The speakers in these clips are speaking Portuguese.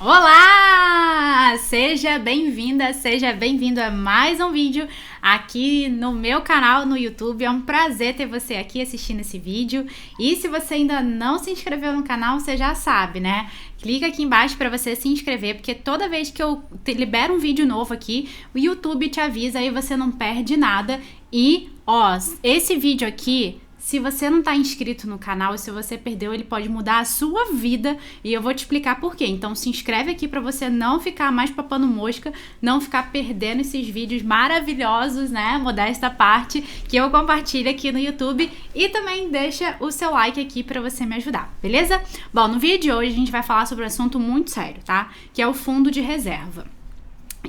Olá! Seja bem-vinda, seja bem-vindo a mais um vídeo aqui no meu canal no YouTube. É um prazer ter você aqui assistindo esse vídeo. E se você ainda não se inscreveu no canal, você já sabe, né? Clica aqui embaixo para você se inscrever, porque toda vez que eu libero um vídeo novo aqui, o YouTube te avisa e você não perde nada. E, ó, esse vídeo aqui, se você não tá inscrito no canal e se você perdeu, ele pode mudar a sua vida e eu vou te explicar por quê. Então se inscreve aqui para você não ficar mais papando mosca, não ficar perdendo esses vídeos maravilhosos, né? Modesta parte que eu compartilho aqui no YouTube, e também deixa o seu like aqui para você me ajudar, beleza? Bom, no vídeo de hoje a gente vai falar sobre um assunto muito sério, tá? Que é o fundo de reserva.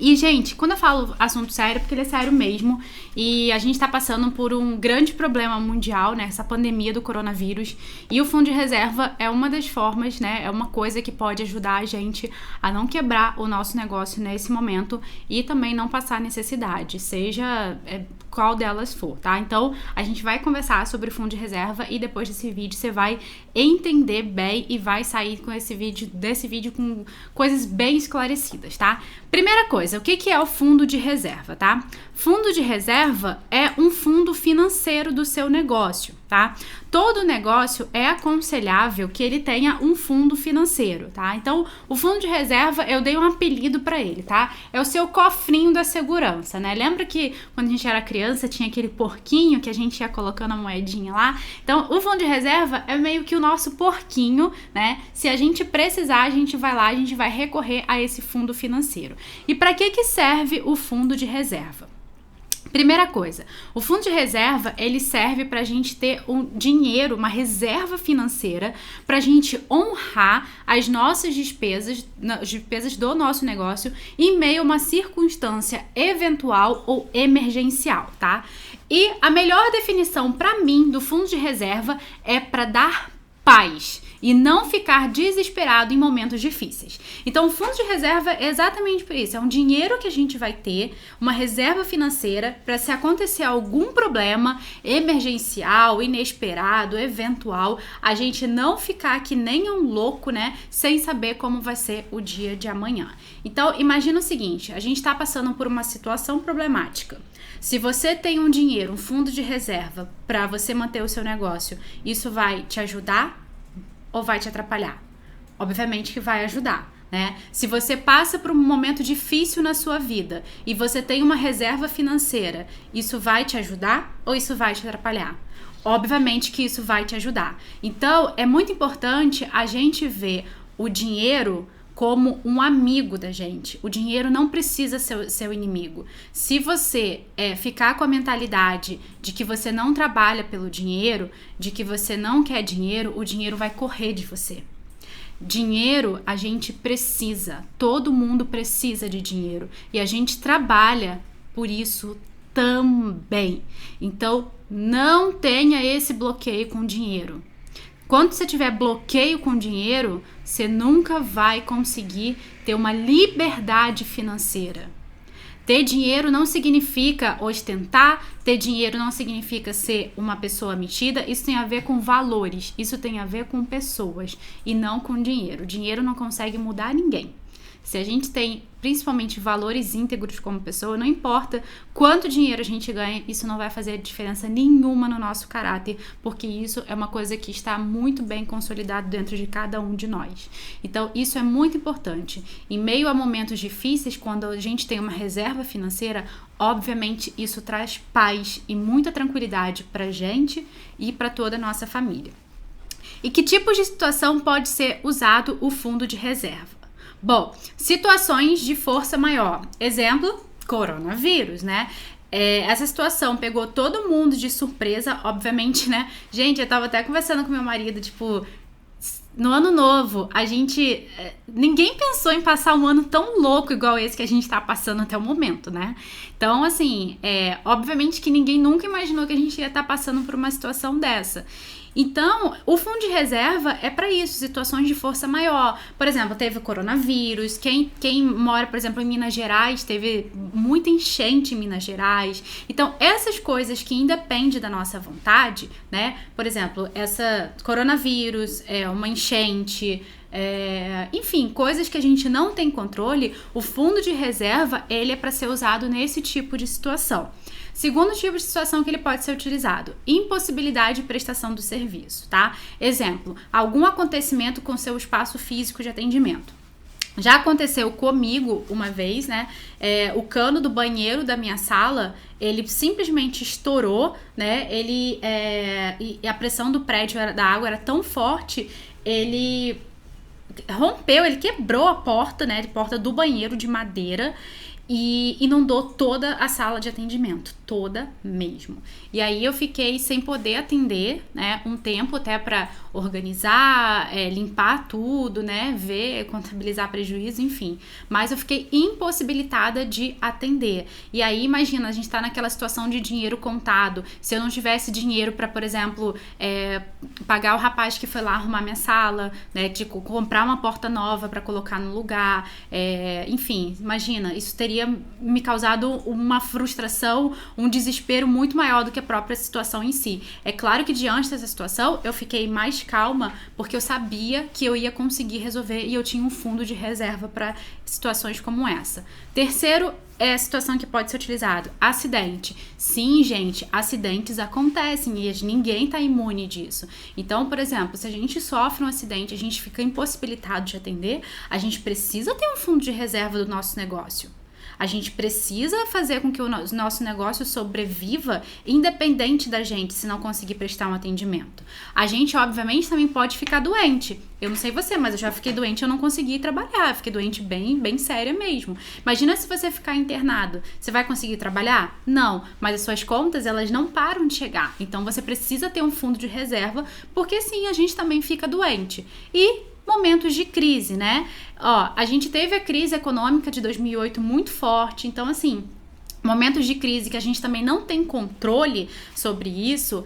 E, gente, quando eu falo assunto sério, é porque ele é sério mesmo, e a gente tá passando por um grande problema mundial, né, essa pandemia do coronavírus, e o fundo de reserva é uma das formas, né, é uma coisa que pode ajudar a gente a não quebrar o nosso negócio nesse momento e também não passar necessidade, seja qual delas for, tá? Então, a gente vai conversar sobre o fundo de reserva e depois desse vídeo você vai entender bem e vai sair com desse vídeo com coisas bem esclarecidas, tá? Primeira coisa, o que é o fundo de reserva, tá? Fundo de reserva é um fundo financeiro do seu negócio, tá? Todo negócio é aconselhável que ele tenha um fundo financeiro, tá? Então, o fundo de reserva, eu dei um apelido para ele, tá? É o seu cofrinho da segurança, né? Lembra que quando a gente era criança tinha aquele porquinho que a gente ia colocando a moedinha lá? Então, o fundo de reserva é meio que o nosso porquinho, né? Se a gente precisar, a gente vai lá, a gente vai recorrer a esse fundo financeiro. E para que serve o fundo de reserva? Primeira coisa, o fundo de reserva, ele serve para a gente ter um dinheiro, uma reserva financeira, para a gente honrar as nossas despesas, as despesas do nosso negócio em meio a uma circunstância eventual ou emergencial, tá? E a melhor definição para mim do fundo de reserva é para dar paz e não ficar desesperado em momentos difíceis. Então, o fundo de reserva é exatamente por isso. É um dinheiro que a gente vai ter, uma reserva financeira para se acontecer algum problema emergencial, inesperado, eventual, a gente não ficar que nem um louco, né, sem saber como vai ser o dia de amanhã. Então, imagina o seguinte, a gente está passando por uma situação problemática. Se você tem um dinheiro, um fundo de reserva para você manter o seu negócio, isso vai te ajudar ou vai te atrapalhar? Obviamente que vai ajudar, né? Se você passa por um momento difícil na sua vida e você tem uma reserva financeira, isso vai te ajudar ou isso vai te atrapalhar? Obviamente que isso vai te ajudar. Então, é muito importante a gente ver o dinheiro como um amigo da gente. O dinheiro não precisa ser seu inimigo. Se você ficar com a mentalidade de que você não trabalha pelo dinheiro, de que você não quer dinheiro, o dinheiro vai correr de você. Dinheiro a gente precisa, todo mundo precisa de dinheiro e a gente trabalha por isso também. Então, não tenha esse bloqueio com dinheiro. Quando você tiver bloqueio com dinheiro, você nunca vai conseguir ter uma liberdade financeira. Ter dinheiro não significa ostentar, ter dinheiro não significa ser uma pessoa metida, isso tem a ver com valores, isso tem a ver com pessoas e não com dinheiro. Dinheiro não consegue mudar ninguém. Se a gente tem principalmente valores íntegros como pessoa, não importa quanto dinheiro a gente ganha, isso não vai fazer diferença nenhuma no nosso caráter, porque isso é uma coisa que está muito bem consolidado dentro de cada um de nós. Então, isso é muito importante. Em meio a momentos difíceis, quando a gente tem uma reserva financeira, obviamente isso traz paz e muita tranquilidade pra gente e para toda a nossa família. E que tipo de situação pode ser usado o fundo de reserva? Bom, situações de força maior. Exemplo, coronavírus, né? Essa situação pegou todo mundo de surpresa, obviamente, né? Gente, eu tava até conversando com meu marido, tipo, no ano novo, ninguém pensou em passar um ano tão louco igual esse que a gente tá passando até o momento, né? Então, assim, obviamente que ninguém nunca imaginou que a gente ia estar passando por uma situação dessa. Então, o fundo de reserva é para isso, situações de força maior. Por exemplo, teve o coronavírus, quem mora, por exemplo, em Minas Gerais, teve muita enchente em Minas Gerais. Então, essas coisas que independem da nossa vontade, né? Por exemplo, essa coronavírus, uma enchente, enfim, coisas que a gente não tem controle, o fundo de reserva, ele é para ser usado nesse tipo de situação. Segundo tipo de situação que ele pode ser utilizado, impossibilidade de prestação do serviço, tá? Exemplo, algum acontecimento com seu espaço físico de atendimento. Já aconteceu comigo uma vez, né? O cano do banheiro da minha sala, ele simplesmente estourou, né? E a pressão do prédio da água era tão forte, ele rompeu, ele quebrou a porta, né? A porta do banheiro de madeira. E inundou toda a sala de atendimento, toda mesmo. E aí eu fiquei sem poder atender, né, um tempo até para organizar, limpar tudo, né, ver, contabilizar prejuízo, enfim. Mas eu fiquei impossibilitada de atender. E aí, imagina, a gente tá naquela situação de dinheiro contado. Se eu não tivesse dinheiro para, por exemplo, pagar o rapaz que foi lá arrumar minha sala, né, de comprar uma porta nova para colocar no lugar, enfim, imagina, isso teria me causado uma frustração, um desespero muito maior do que a própria situação em si. É claro que diante dessa situação eu fiquei mais calma porque eu sabia que eu ia conseguir resolver e eu tinha um fundo de reserva para situações como essa. Terceiro é a situação que pode ser utilizado, acidente. Sim, gente, acidentes acontecem e ninguém tá imune disso. Então, por exemplo, se a gente sofre um acidente, a gente fica impossibilitado de atender, a gente precisa ter um fundo de reserva do nosso negócio. A gente precisa fazer com que o nosso negócio sobreviva independente da gente, se não conseguir prestar um atendimento. A gente, obviamente, também pode ficar doente. Eu não sei você, mas eu já fiquei doente e eu não consegui trabalhar. Eu fiquei doente bem séria mesmo. Imagina se você ficar internado. Você vai conseguir trabalhar? Não. Mas as suas contas, elas não param de chegar. Então, você precisa ter um fundo de reserva, porque sim, a gente também fica doente. E momentos de crise, né? A gente teve a crise econômica de 2008 muito forte, então assim, momentos de crise que a gente também não tem controle sobre isso,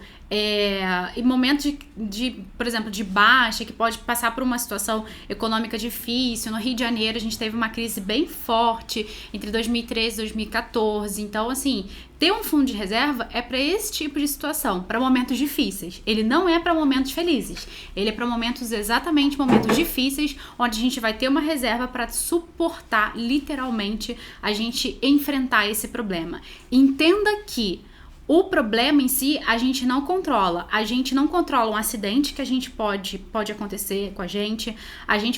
e momentos por exemplo, de baixa, que pode passar por uma situação econômica difícil. No Rio de Janeiro a gente teve uma crise bem forte entre 2013 e 2014, então assim, ter um fundo de reserva é para esse tipo de situação, para momentos difíceis. Ele não é para momentos felizes, ele é para exatamente momentos difíceis, onde a gente vai ter uma reserva para suportar literalmente a gente enfrentar esse problema. Entenda que o problema em si, a gente não controla. A gente não controla um acidente que a gente pode acontecer com a gente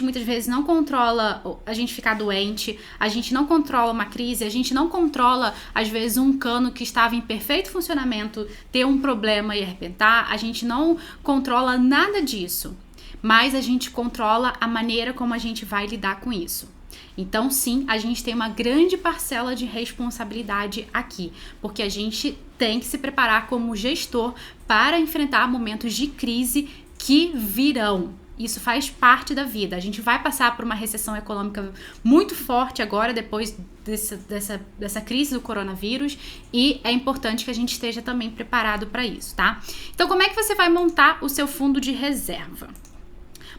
muitas vezes não controla a gente ficar doente, a gente não controla uma crise, a gente não controla, às vezes, um cano que estava em perfeito funcionamento ter um problema e arrebentar, a gente não controla nada disso, mas a gente controla a maneira como a gente vai lidar com isso. Então, sim, a gente tem uma grande parcela de responsabilidade aqui, porque a gente tem que se preparar como gestor para enfrentar momentos de crise que virão. Isso faz parte da vida. A gente vai passar por uma recessão econômica muito forte agora, depois dessa crise do coronavírus, e é importante que a gente esteja também preparado para isso, tá? Então, como é que você vai montar o seu fundo de reserva?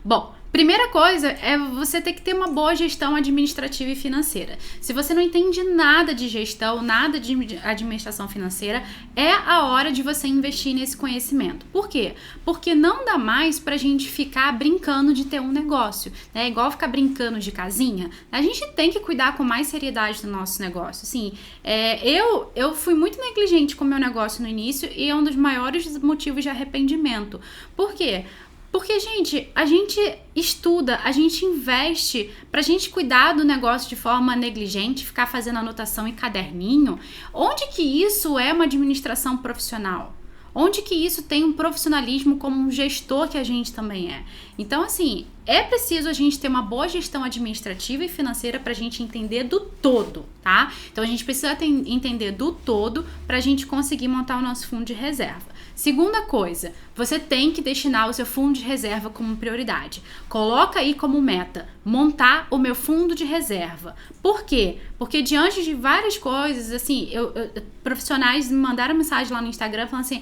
Bom, primeira coisa é você ter que ter uma boa gestão administrativa e financeira. Se você não entende nada de gestão, nada de administração financeira, é a hora de você investir nesse conhecimento. Por quê? Porque não dá mais pra gente ficar brincando de ter um negócio, né? É igual ficar brincando de casinha. A gente tem que cuidar com mais seriedade do nosso negócio. Assim, eu fui muito negligente com o meu negócio no início e é um dos maiores motivos de arrependimento. Por quê? Porque, gente, a gente estuda, a gente investe pra gente cuidar do negócio de forma negligente, ficar fazendo anotação em caderninho. Onde que isso é uma administração profissional? Onde que isso tem um profissionalismo como um gestor que a gente também é? Então, assim, é preciso a gente ter uma boa gestão administrativa e financeira pra gente entender do todo, tá? Então, a gente precisa entender do todo pra gente conseguir montar o nosso fundo de reserva. Segunda coisa, você tem que destinar o seu fundo de reserva como prioridade. Coloca aí como meta, montar o meu fundo de reserva. Por quê? Porque diante de várias coisas, assim, profissionais me mandaram mensagem lá no Instagram falando assim,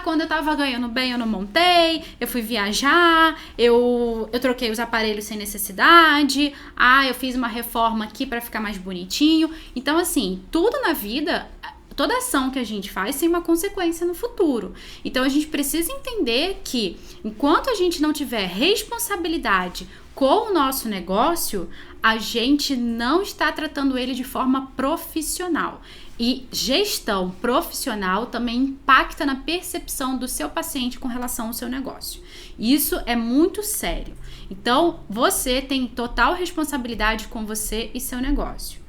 quando eu tava ganhando bem eu não montei, eu fui viajar, eu troquei os aparelhos sem necessidade, eu fiz uma reforma aqui para ficar mais bonitinho. Então, assim, tudo na vida, toda ação que a gente faz tem uma consequência no futuro. Então, a gente precisa entender que, enquanto a gente não tiver responsabilidade com o nosso negócio, a gente não está tratando ele de forma profissional. E gestão profissional também impacta na percepção do seu paciente com relação ao seu negócio. Isso é muito sério. Então, você tem total responsabilidade com você e seu negócio.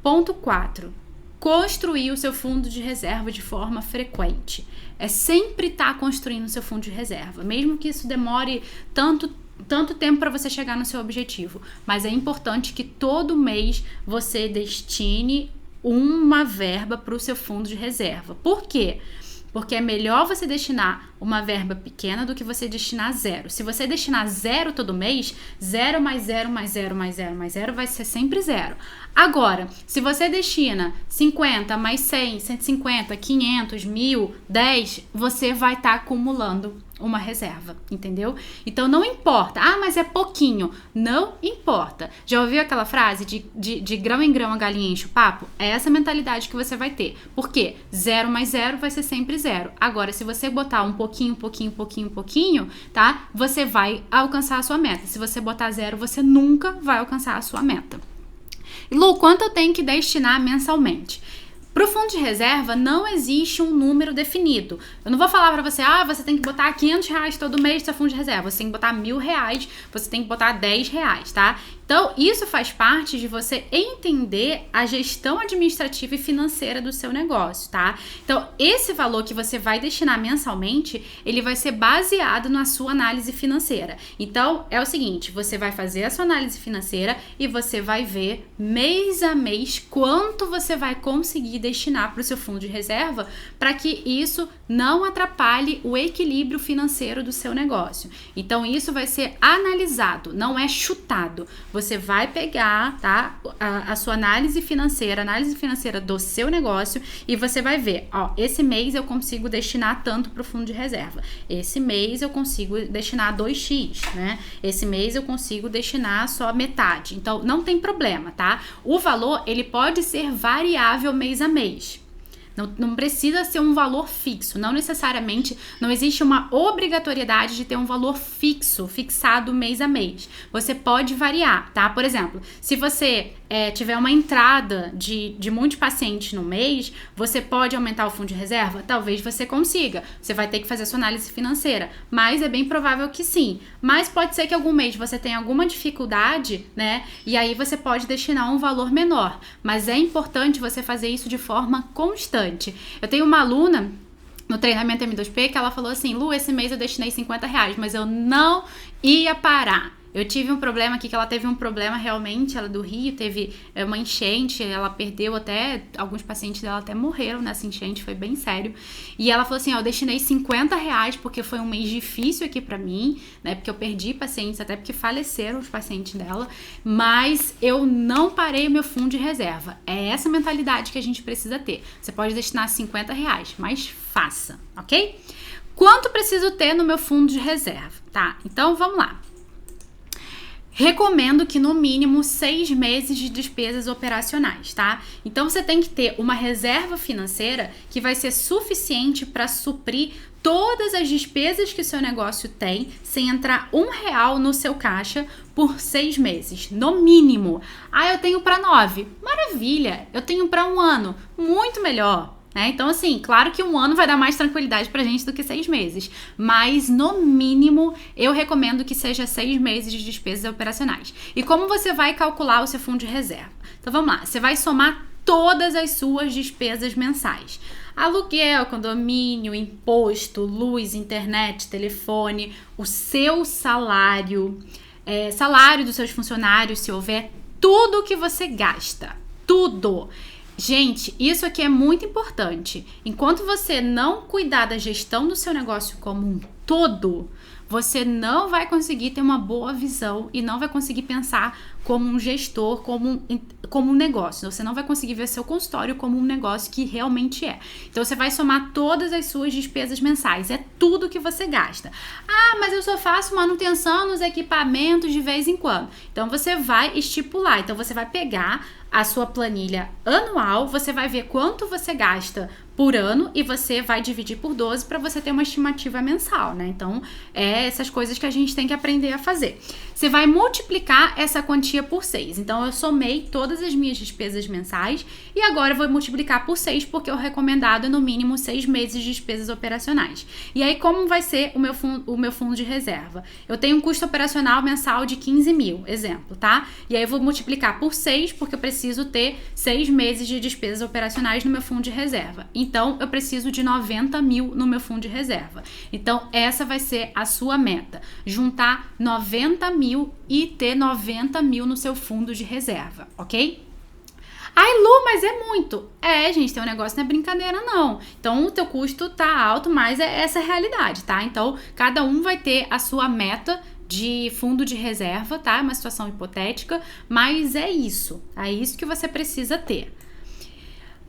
Ponto 4. Construir o seu fundo de reserva de forma frequente. É sempre estar construindo o seu fundo de reserva, mesmo que isso demore tanto tempo para você chegar no seu objetivo. Mas é importante que todo mês você destine uma verba para o seu fundo de reserva. Por quê? Porque é melhor você destinar uma verba pequena do que você destinar zero. Se você destinar zero todo mês, 0 mais 0 mais 0 mais 0 mais 0 vai ser sempre zero. Agora, se você destina 50 mais 100, 150, 500, 1.000, 10, você vai estar acumulando uma reserva, entendeu? Então não importa, mas é pouquinho, não importa. Já ouviu aquela frase de grão em grão a galinha enche o papo? É essa mentalidade que você vai ter. Por quê? 0 mais 0 vai ser sempre zero. Agora, se você botar um pouquinho, tá? Você vai alcançar a sua meta. Se você botar zero, você nunca vai alcançar a sua meta. Lu, quanto eu tenho que destinar mensalmente? Para o fundo de reserva não existe um número definido. Eu não vou falar para você, você tem que botar R$500 todo mês no seu fundo de reserva, você tem que botar R$1.000, você tem que botar R$10, tá? Então, isso faz parte de você entender a gestão administrativa e financeira do seu negócio, tá? Então, esse valor que você vai destinar mensalmente, ele vai ser baseado na sua análise financeira. Então, é o seguinte, você vai fazer a sua análise financeira e você vai ver mês a mês quanto você vai conseguir destinar para o seu fundo de reserva para que isso não atrapalhe o equilíbrio financeiro do seu negócio. Então, isso vai ser analisado, não é chutado. Você vai pegar, tá, a sua análise financeira do seu negócio e você vai ver, esse mês eu consigo destinar tanto para o fundo de reserva. Esse mês eu consigo destinar 2x, né? Esse mês eu consigo destinar só metade. Então, não tem problema, tá? O valor, ele pode ser variável mês a mês. Não precisa ser um valor fixo, não necessariamente, não existe uma obrigatoriedade de ter um valor fixado mês a mês. Você pode variar, tá? Por exemplo, se você tiver uma entrada de muitos pacientes no mês, você pode aumentar o fundo de reserva? Talvez você consiga. Você vai ter que fazer a sua análise financeira, mas é bem provável que sim. Mas pode ser que algum mês você tenha alguma dificuldade, né? E aí você pode destinar um valor menor. Mas é importante você fazer isso de forma constante. Eu tenho uma aluna no treinamento M2P que ela falou assim, Lu, esse mês eu destinei R$50, mas eu não ia parar. Eu tive um problema aqui, que ela teve um problema realmente, ela do Rio, teve uma enchente, ela perdeu até, alguns pacientes dela até morreram nessa enchente, foi bem sério. E ela falou assim, eu destinei R$50 porque foi um mês difícil aqui pra mim, né, porque eu perdi pacientes, até porque faleceram os pacientes dela, mas eu não parei o meu fundo de reserva. É essa mentalidade que a gente precisa ter. Você pode destinar R$50, mas faça, ok? Quanto preciso ter no meu fundo de reserva? Tá, então vamos lá. Recomendo que no mínimo 6 meses de despesas operacionais, tá? Então você tem que ter uma reserva financeira que vai ser suficiente para suprir todas as despesas que o seu negócio tem, sem entrar R$1 no seu caixa por 6 meses, no mínimo. Eu tenho para 9. Maravilha! Eu tenho para 1 ano. Muito melhor. Então, assim, claro que 1 ano vai dar mais tranquilidade pra gente do que 6 meses, mas no mínimo eu recomendo que seja 6 meses de despesas operacionais. E como você vai calcular o seu fundo de reserva? Então vamos lá, você vai somar todas as suas despesas mensais. Aluguel, condomínio, imposto, luz, internet, telefone, o seu salário, salário dos seus funcionários, se houver, tudo que você gasta, tudo. Gente, isso aqui é muito importante. Enquanto você não cuidar da gestão do seu negócio como um todo, você não vai conseguir ter uma boa visão e não vai conseguir pensar como um gestor, como um negócio. Você não vai conseguir ver seu consultório como um negócio que realmente é. Então, você vai somar todas as suas despesas mensais. É tudo que você gasta. Ah, mas eu só faço manutenção nos equipamentos de vez em quando. Então, você vai estipular. Então, você vai pegar a sua planilha anual, você vai ver quanto você gasta por ano e você vai dividir por 12 para você ter uma estimativa mensal, né? Então, é essas coisas que a gente tem que aprender a fazer. Você vai multiplicar essa quantia por 6. Então, eu somei todas as minhas despesas mensais e agora eu vou multiplicar por 6 porque o recomendado é no mínimo 6 meses de despesas operacionais. E aí, como vai ser o meu fundo de reserva? Eu tenho um custo operacional mensal de 15 mil, exemplo, tá? E aí, eu vou multiplicar por 6 porque eu preciso ter 6 meses de despesas operacionais no meu fundo de reserva. Então, eu preciso de 90 mil no meu fundo de reserva. Então, essa vai ser a sua meta. Juntar 90 mil e ter 90 mil no seu fundo de reserva, ok? Ai, Lu, mas é muito. Gente, tem um negócio não é brincadeira, não. Então, o teu custo tá alto, mas é essa a realidade, tá? Então, cada um vai ter a sua meta de fundo de reserva, tá? É uma situação hipotética, mas é isso. É isso que você precisa ter.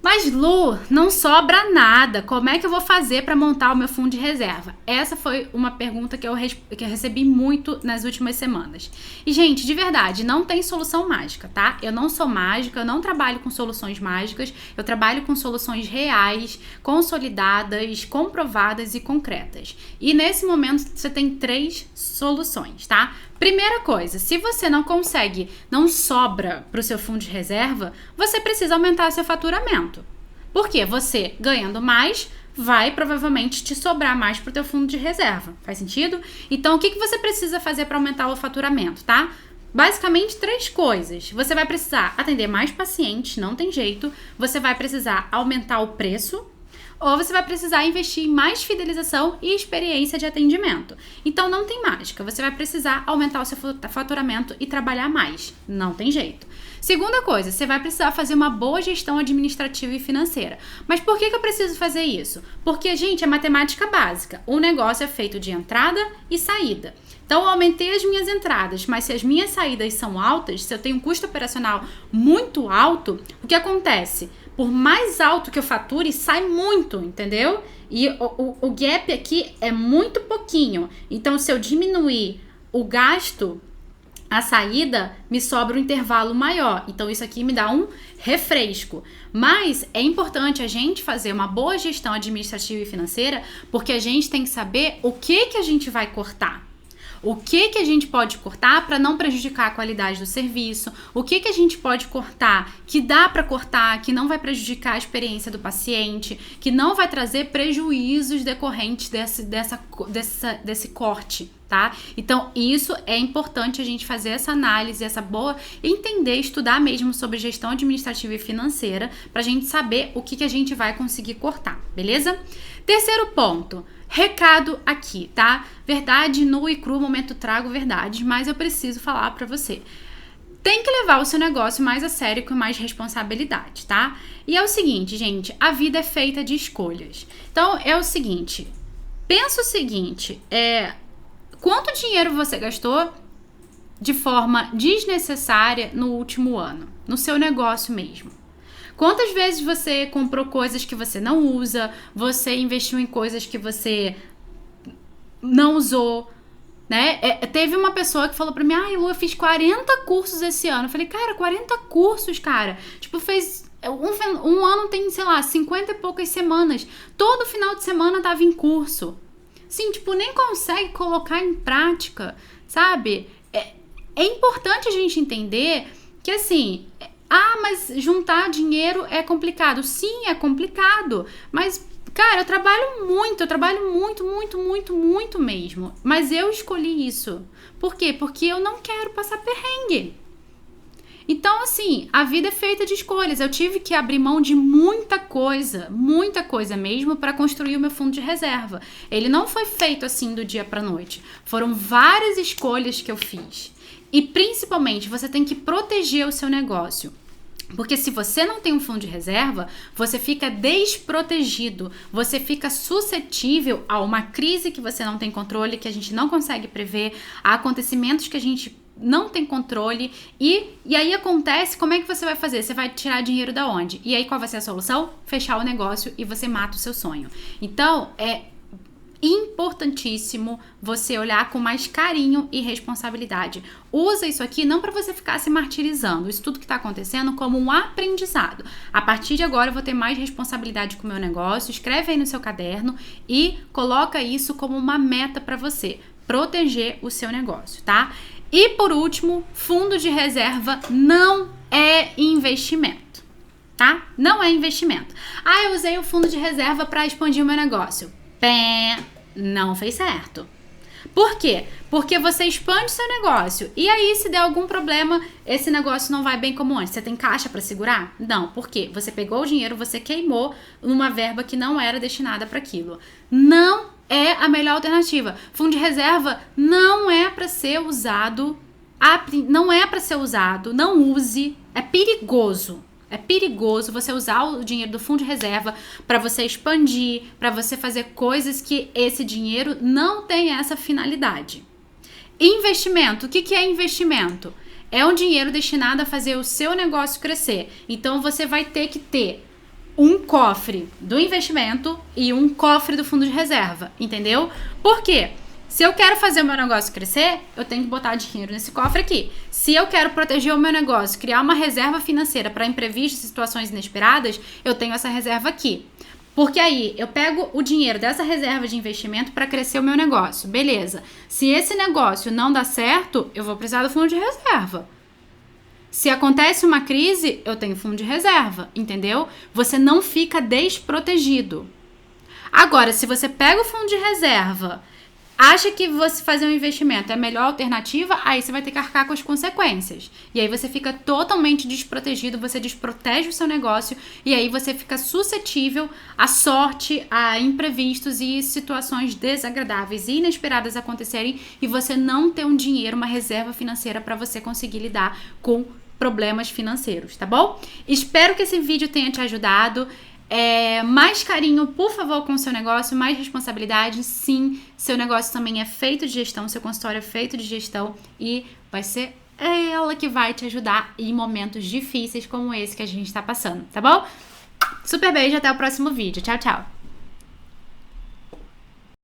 Mas, Lu, não sobra nada. Como é que eu vou fazer para montar o meu fundo de reserva? Essa foi uma pergunta que eu recebi muito nas últimas semanas. E, gente, de verdade, não tem solução mágica, tá? Eu não sou mágica, eu não trabalho com soluções mágicas. Eu trabalho com soluções reais, consolidadas, comprovadas e concretas. E, nesse momento, você tem 3 soluções, tá? Primeira coisa, se você não sobra para o seu fundo de reserva, você precisa aumentar seu faturamento. Porque você, ganhando mais, vai provavelmente te sobrar mais para o teu fundo de reserva. Faz sentido? Então, o que você precisa fazer para aumentar o faturamento, tá? Basicamente, 3 coisas. Você vai precisar atender mais pacientes, não tem jeito. Você vai precisar aumentar o preço. Ou você vai precisar investir em mais fidelização e experiência de atendimento. Então, não tem mágica. Você vai precisar aumentar o seu faturamento e trabalhar mais. Não tem jeito. Segunda coisa, você vai precisar fazer uma boa gestão administrativa e financeira. Mas por que eu preciso fazer isso? Porque, gente, é matemática básica. O negócio é feito de entrada e saída. Então, eu aumentei as minhas entradas, mas se as minhas saídas são altas, se eu tenho um custo operacional muito alto, o que acontece? Por mais alto que eu fature, sai muito, entendeu? E o gap aqui é muito pouquinho. Então, se eu diminuir o gasto, a saída, me sobra um intervalo maior. Então, isso aqui me dá um refresco. Mas é importante a gente fazer uma boa gestão administrativa e financeira, porque a gente tem que saber o que a gente vai cortar. O que a gente pode cortar para não prejudicar a qualidade do serviço? O que a gente pode cortar que dá para cortar, que não vai prejudicar a experiência do paciente, que não vai trazer prejuízos decorrentes desse corte, tá? Então, isso é importante a gente fazer essa análise, essa boa, entender, estudar mesmo sobre gestão administrativa e financeira para a gente saber o que a gente vai conseguir cortar, beleza? Terceiro ponto. Recado aqui, tá? Verdade nua e crua, momento trago verdades, mas eu preciso falar pra você. Tem que levar o seu negócio mais a sério e com mais responsabilidade, tá? E é o seguinte, gente, a vida é feita de escolhas. Então, é o seguinte, pensa o seguinte, quanto dinheiro você gastou de forma desnecessária no último ano, no seu negócio mesmo? Quantas vezes você comprou coisas que você não usa, você investiu em coisas que você não usou, né? Teve uma pessoa que falou pra mim, Lu, eu fiz 40 cursos esse ano. Eu falei, cara, 40 cursos, cara. Tipo, fez... Um ano tem, sei lá, 50 e poucas semanas. Todo final de semana tava em curso. Sim, tipo, nem consegue colocar em prática, sabe? É importante a gente entender que, assim... mas juntar dinheiro é complicado. Sim, é complicado. Mas, cara, eu trabalho muito mesmo. Mas eu escolhi isso. Por quê? Porque eu não quero passar perrengue. Então, assim, a vida é feita de escolhas. Eu tive que abrir mão de muita coisa mesmo para construir o meu fundo de reserva. Ele não foi feito assim do dia para noite. Foram várias escolhas que eu fiz. E principalmente, você tem que proteger o seu negócio. Porque se você não tem um fundo de reserva, você fica desprotegido, você fica suscetível a uma crise que você não tem controle, que a gente não consegue prever, a acontecimentos que a gente não tem controle e aí acontece, como é que você vai fazer? Você vai tirar dinheiro da onde? E aí qual vai ser a solução? Fechar o negócio e você mata o seu sonho. Então, é importantíssimo você olhar com mais carinho e responsabilidade. Usa isso aqui não para você ficar se martirizando, isso tudo que está acontecendo como um aprendizado. A partir de agora eu vou ter mais responsabilidade com o meu negócio, escreve aí no seu caderno e coloca isso como uma meta para você, proteger o seu negócio, tá? E por último, fundo de reserva não é investimento, tá? Não é investimento. Ah, eu usei o fundo de reserva para expandir o meu negócio. Não fez certo. Por quê? Porque você expande seu negócio e aí se der algum problema, esse negócio não vai bem como antes. Você tem caixa para segurar? Não. Por quê? Você pegou o dinheiro, você queimou numa verba que não era destinada para aquilo. Não é a melhor alternativa. Fundo de reserva não é para ser usado, não use, é perigoso. É perigoso você usar o dinheiro do fundo de reserva para você expandir, para você fazer coisas que esse dinheiro não tem essa finalidade. Investimento. O que é investimento? É um dinheiro destinado a fazer o seu negócio crescer. Então você vai ter que ter um cofre do investimento e um cofre do fundo de reserva, entendeu? Por quê? Se eu quero fazer o meu negócio crescer, eu tenho que botar dinheiro nesse cofre aqui. Se eu quero proteger o meu negócio, criar uma reserva financeira para imprevistos e situações inesperadas, eu tenho essa reserva aqui. Porque aí eu pego o dinheiro dessa reserva de investimento para crescer o meu negócio. Beleza. Se esse negócio não dá certo, eu vou precisar do fundo de reserva. Se acontece uma crise, eu tenho fundo de reserva, entendeu? Você não fica desprotegido. Agora, se você pega o fundo de reserva, acha que você fazer um investimento é a melhor alternativa, aí você vai ter que arcar com as consequências. E aí você fica totalmente desprotegido, você desprotege o seu negócio e aí você fica suscetível à sorte, a imprevistos e situações desagradáveis e inesperadas acontecerem e você não ter um dinheiro, uma reserva financeira para você conseguir lidar com problemas financeiros, tá bom? Espero que esse vídeo tenha te ajudado. Mais carinho, por favor, com o seu negócio, mais responsabilidade. Sim, seu negócio também é feito de gestão, seu consultório é feito de gestão e vai ser ela que vai te ajudar em momentos difíceis como esse que a gente tá passando, tá bom? Super beijo, até o próximo vídeo. Tchau, tchau!